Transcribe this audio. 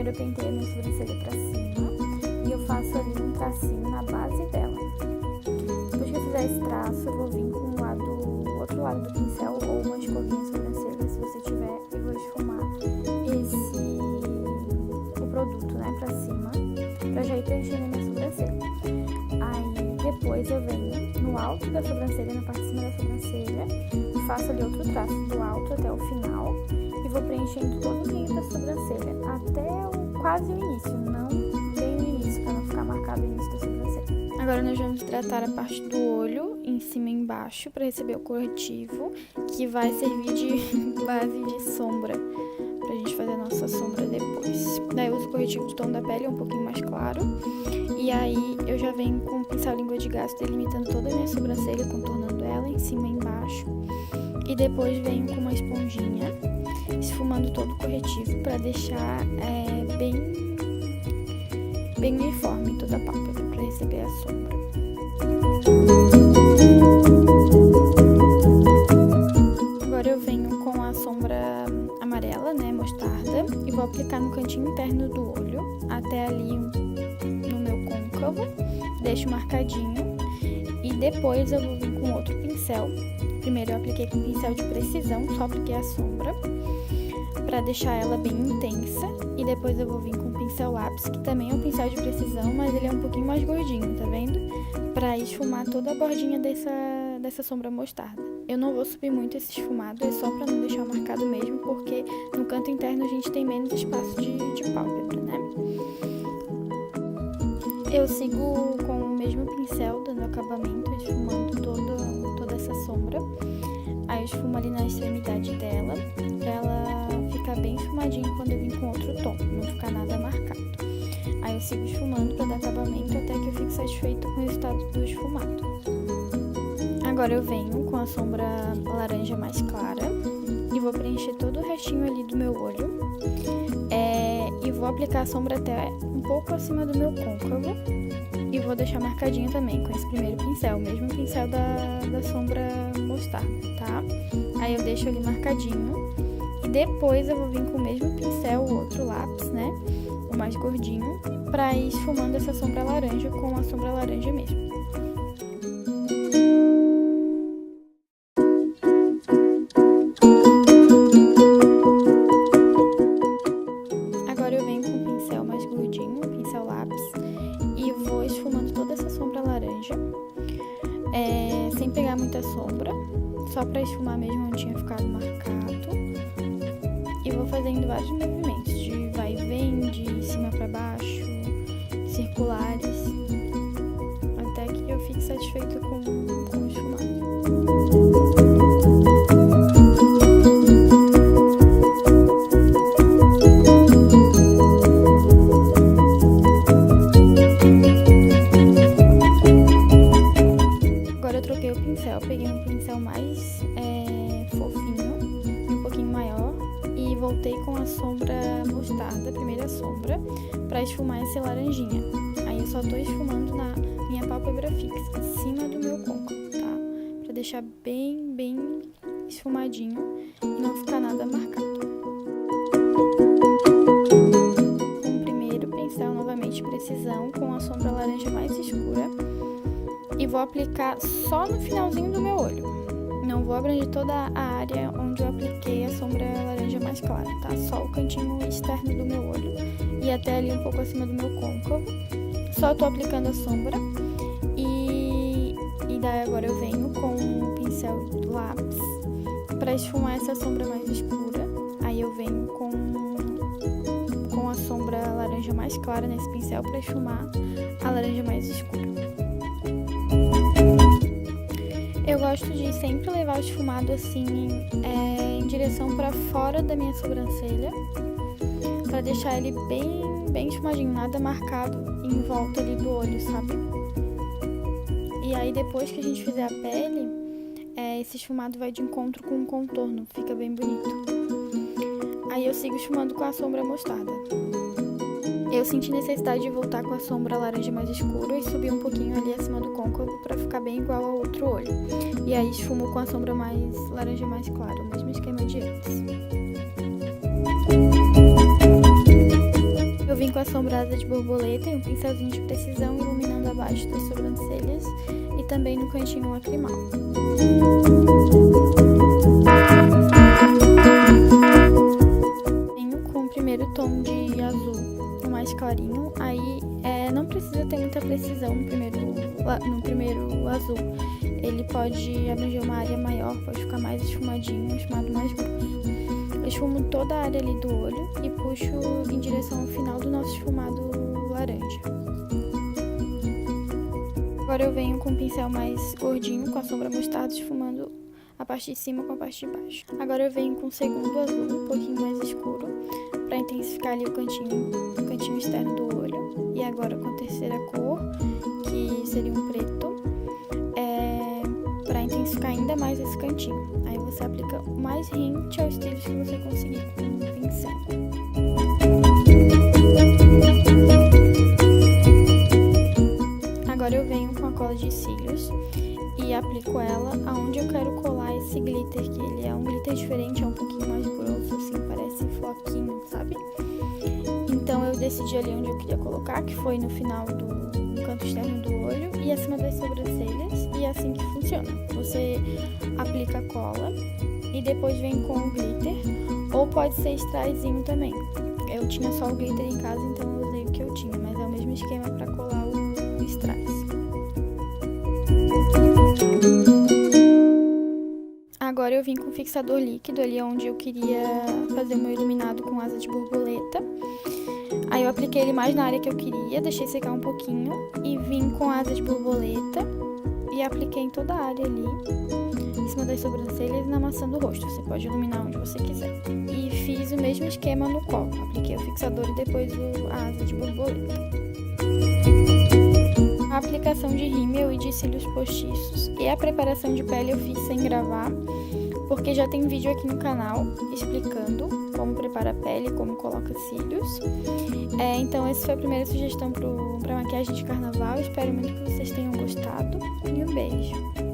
Primeiro eu penteio a minha sobrancelha pra cima e eu faço ali um tracinho na base dela. Depois que eu fizer esse traço, eu vou vir com o outro lado do pincel ou uma escovinha sobrancelha, se você tiver, e vou esfumar o produto, né, pra cima, pra já ir preenchendo a minha sobrancelha. Aí depois eu venho no alto da sobrancelha, na parte de cima da sobrancelha, faço ali outro traço do alto até o final e vou preenchendo todo o meio da sobrancelha até quase o início, não bem no início, para não ficar marcado o início da sobrancelha. Agora nós vamos tratar a parte do olho, em cima e embaixo, para receber o corretivo, que vai servir de base de sombra, pra gente fazer a nossa sombra depois. Daí eu uso o corretivo de tom da pele, um pouquinho mais claro. E aí eu já venho com o pincel língua de gato, delimitando toda a minha sobrancelha, contornando ela em cima e embaixo. E depois venho com uma esponjinha, esfumando todo o corretivo para deixar bem uniforme toda a pálpebra, para receber a sombra. Agora eu venho com a sombra amarela, né, mostarda, e vou aplicar no cantinho interno do olho, até ali no meu côncavo, deixo marcadinho, e depois eu vou vir com outro pincel. Primeiro eu apliquei com pincel de precisão, só apliquei a sombra, pra deixar ela bem intensa, e depois eu vou vir com pincel lápis, que também é um pincel de precisão, mas ele é um pouquinho mais gordinho, tá vendo? Pra esfumar toda a bordinha dessa sombra mostarda. Eu não vou subir muito esse esfumado, é só pra não deixar marcado mesmo, porque no canto interno a gente tem menos espaço de pálpebra, né? Eu sigo com o mesmo pincel, dando acabamento, esfumando toda essa sombra. Aí eu esfumo ali na extremidade dela, pra ela ficar bem esfumadinha quando eu vim com outro tom, não ficar nada marcado. Aí eu sigo esfumando pra dar acabamento até que eu fique satisfeita com o resultado do esfumado. Agora eu venho com a sombra laranja mais clara e vou preencher todo o restinho ali do meu olho. E vou aplicar a sombra até um pouco acima do meu côncavo e vou deixar marcadinho também com esse primeiro pincel, o mesmo pincel da sombra mostarda, tá? Aí eu deixo ali marcadinho e depois eu vou vir com o mesmo pincel, o outro lápis, né, o mais gordinho, pra ir esfumando essa sombra laranja com a sombra laranja mesmo. Sem pegar muita sombra, só pra esfumar mesmo onde tinha ficado marcado. E vou fazendo vários movimentos de vai e vem, de cima pra baixo, circulares, até que eu fique satisfeita com o esfumado. Peguei um pincel mais fofinho, um pouquinho maior, e voltei com a sombra mostarda, a primeira sombra, pra esfumar esse laranjinha. Aí eu só tô esfumando na minha pálpebra fixa, em cima do meu côncavo, tá? Pra deixar bem esfumadinho e não ficar nada marcado. Com o primeiro pincel, novamente precisão, com a sombra laranja mais escura. E vou aplicar só no finalzinho do meu olho. Não vou abranger toda a área onde eu apliquei a sombra laranja mais clara, tá? Só o cantinho externo do meu olho e até ali um pouco acima do meu côncavo. Só tô aplicando a sombra e daí agora eu venho com o pincel lápis para esfumar essa sombra mais escura. Aí eu venho com a sombra laranja mais clara nesse pincel para esfumar a laranja mais escura. Eu gosto de sempre levar o esfumado assim em direção para fora da minha sobrancelha, para deixar ele bem esfumadinho, nada marcado em volta ali do olho, sabe? E aí depois que a gente fizer a pele, esse esfumado vai de encontro com o contorno, fica bem bonito. Aí eu sigo esfumando com a sombra mostarda. Eu senti necessidade de voltar com a sombra laranja mais escura e subir um pouquinho ali acima do côncavo para ficar bem igual ao outro olho. E aí esfumo com a sombra mais laranja mais clara, o mesmo esquema de antes. vem com a sombra asa de borboleta e um pincelzinho de precisão iluminando abaixo das sobrancelhas e também no cantinho lacrimal. Venho com o primeiro tom de azul, o mais clarinho, aí não precisa ter muita precisão no primeiro azul. Ele pode abranger uma área maior, pode ficar mais esfumadinho, esfumado mais grosso. Eu esfumo toda a área ali do olho e puxo em direção ao final do nosso esfumado laranja. Agora eu venho com um pincel mais gordinho, com a sombra mostarda, esfumando a parte de cima com a parte de baixo. Agora eu venho com o segundo azul, um pouquinho mais escuro, para intensificar ali o cantinho externo do olho. E agora com a terceira cor, que seria um preto, para intensificar ainda mais esse cantinho. Aí você aplica o mais rente aos cílios que você conseguir com o pincel. Agora eu venho com a cola de cílios e aplico ela aonde eu quero colar esse glitter, que ele é um glitter diferente, é um pouquinho mais grosso, assim, parece floquinho, sabe? Então eu decidi ali onde eu queria colocar, que foi no final do canto externo do olho e acima das sobrancelhas, e é assim que funciona. Você aplica a cola e depois vem com o glitter, ou pode ser sprayzinho também. Eu tinha só o glitter em casa, então eu usei o que eu tinha, mas é o mesmo esquema para colar o strass. Agora eu vim com fixador líquido ali onde eu queria fazer o meu iluminado com asa de borboleta. Aí eu apliquei ele mais na área que eu queria, deixei secar um pouquinho e vim com asa de borboleta e apliquei em toda a área ali, em cima das sobrancelhas e na maçã do rosto. Você pode iluminar onde você quiser. E fiz o mesmo esquema no copo. Apliquei o fixador e depois a asa de borboleta. A aplicação de rímel e de cílios postiços e a preparação de pele eu fiz sem gravar, porque já tem vídeo aqui no canal explicando como prepara a pele, como coloca cílios. Então essa foi a primeira sugestão para maquiagem de carnaval. Espero muito que vocês tenham gostado e um beijo!